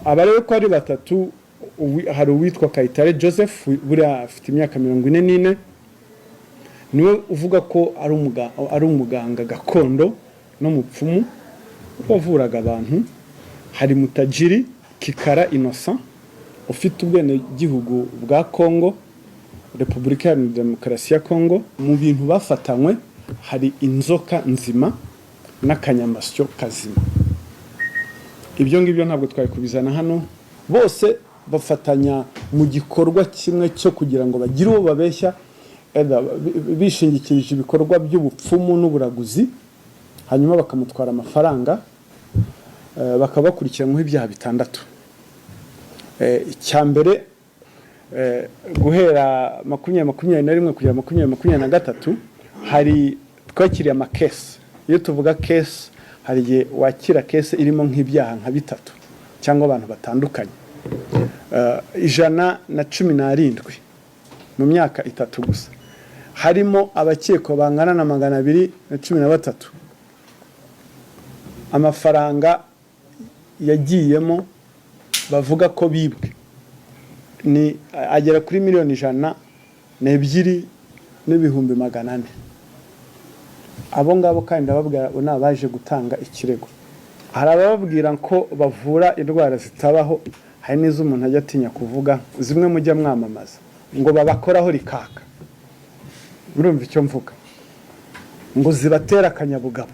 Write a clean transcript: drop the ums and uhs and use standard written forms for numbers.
abarewe ko ari batatu, hari uwitwa Kayitare Joseph buriya afite imyaka 44, niwe uvuga ko ari umuganga gakondo no mupfumu wavuraga abantu. Hari Mutajiri Kikara Innocent ufite ubwene gihugu bwa Kongo, Repubulika ya Demokarasi ya Kongo. Mu bintu bafatanywe hari inzoka nzima n'akanyamasyo kazima. Ibyo ngibyo ntabwo twabikubizana hano. Bose bafatanya mu gikorwa kimwe cyo kugira ngo bagire uwo babeshya, bishingikirije ibikorwa by'ubupfumu n'uburaguzi, hanyuma bakamutwara amafaranga, bakabakurikiranaho ibyaha 6. Icyambere guhera 2021 kugera 2023 hari twakiriye amakesi. Iyo tuvuga case, hari igihe wakira case irimo nk'ibyaha nka 3 cyangwa abantu batandukanye. 117 mu myaka 3 gusa. Harimo abakeko bangana na 213. Amafaranga yagiyemo bavuga ko bibwe ni agera kuri miliyoni 102 n'ibihumbi 400. Abo ngabo kandi ababwira nabaje gutanga ikirego. Hari ababwira ko bavura indwara zitabaho, hari nizo umuntu ajya atinya kuvuga, zimwe mujya mwamamaza ngo babakoraho rikaka. Urumva icyo mvuga? Ngo zibatera akanyabugabo.